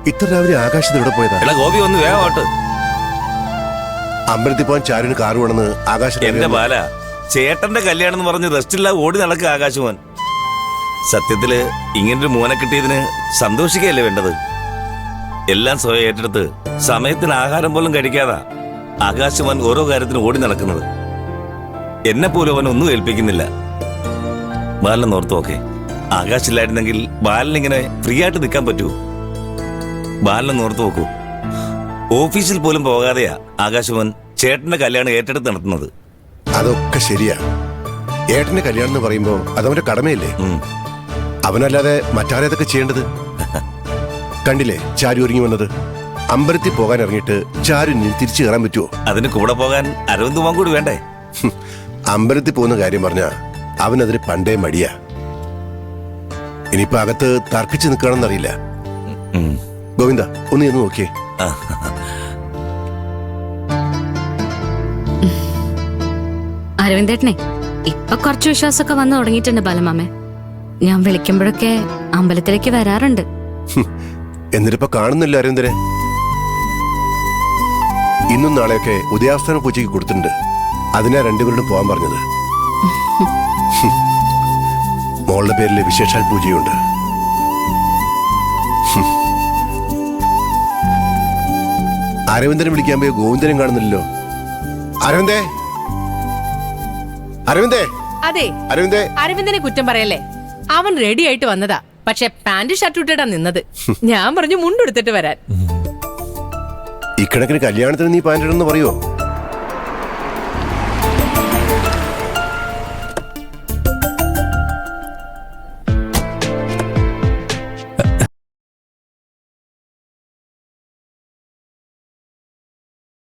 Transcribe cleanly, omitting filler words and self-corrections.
ഇത്ര രാവിലെ ആകാശത്ത് എവിടെ പോയതാ? എടാ ഗോപി ഒന്ന് വേഗോട്ട്. അമ്പലത്തിൽ പോകാൻ ചാരുവിന് കാറ് വേണമെന്ന് ആകാശം. എന്റെ ബാല, ചേട്ടന്റെ കല്യാണം എന്ന് പറഞ്ഞ് റെസ്റ്റില്ല ഓടി നടക്കുക ആകാശമോൻ. സത്യത്തില് ഇങ്ങനൊരു മോനെ കിട്ടിയതിന് സന്തോഷിക്കുകയല്ലേ വേണ്ടത്? എല്ലാം സ്വയം ഏറ്റെടുത്ത് സമയത്തിന് ആഹാരം പോലും കഴിക്കാതാ ആകാശമോൻ ഓരോ കാര്യത്തിനും ഓടി നടക്കുന്നത്. എന്നെ പോലും അവൻ ഒന്നും ഏൽപ്പിക്കുന്നില്ല. ബാലൻ ഓർത്തു നോക്കെ, ആകാശില്ലായിരുന്നെങ്കിൽ ബാലനിങ്ങനെ ഫ്രീ ആയിട്ട് നിൽക്കാൻ പറ്റുമോ? ബാലൻ ഓർത്തു നോക്കൂ, ഓഫീസിൽ പോലും പോകാതെയാ ആകാശമോൻ ചേട്ടന്റെ കല്യാണം ഏറ്റെടുത്ത് നടത്തുന്നത്. അതൊക്കെ ശരിയാ. ഏട്ടന്റെ കല്യാണം എന്ന് പറയുമ്പോ അതവന്റെ കടമയല്ലേ? അവനല്ലാതെ മറ്റാരേതൊക്കെ ചെയ്യേണ്ടത്? കണ്ടില്ലേ ചാരു ഒരുങ്ങി വന്നത്? അമ്പലത്തിൽ പോകാൻ ഇറങ്ങിയിട്ട് ചാരു തിരിച്ചു കയറാൻ പറ്റുമോ? അതിന് കൂടെ പോകാൻ അരവിന്ദ് മാൻ കൂടി വേണ്ടേ? അമ്പലത്തിൽ പോകുന്ന കാര്യം പറഞ്ഞാ അവനതിന് പണ്ടേ മടിയാ. ഇനിയിപ്പോ അകത്ത് തർക്കിച്ച് നിൽക്കണമെന്നറിയില്ല. ഗോവിന്ദ ഒന്ന് ചെന്ന് നോക്കിയേ. അരവിന്ദേട്ടനെ ഇപ്പൊ കുറച്ച് വിശ്വാസമൊക്കെ വന്നു തുടങ്ങിയിട്ടുണ്ട് ബാലമാമേ. ഞാൻ വിളിക്കുമ്പോഴൊക്കെ അമ്പലത്തിലേക്ക് വരാറുണ്ട്. എന്നിട്ടിപ്പോ കാണുന്നില്ല അരവിന്ദനെ. ഇന്നും നാളെയൊക്കെ ഉദയാസ്തമന പൂജയ്ക്ക് കൊടുത്തിട്ടുണ്ട്. അതിനാ രണ്ടുപേരോടും പോകാൻ പറഞ്ഞത്. മോളുടെ പേരിൽ വിശേഷാൽ പൂജയുണ്ട്. അരവിന്ദനെ വിളിക്കാൻ പോയ ഗോവിന്ദനും കാണുന്നില്ലല്ലോ. അരവിന്ദേ, അരവിന്ദേ. അതെ, അരവിന്ദേ. അരവിന്ദനെ കുറ്റം പറയല്ലേ. അവൻ റെഡി ആയിട്ട് വന്നതാ. പക്ഷെ പാന്റ് ഷർട്ട് ഇട്ടിട്ടാ നിന്നത്. ഞാൻ പറഞ്ഞു മുണ്ടെടുത്തിട്ട് വരാൻ. ഇക്കണക്കിന് കല്യാണത്തിന് നീ പാൻറ് ഇടുന്ന് പറയോ?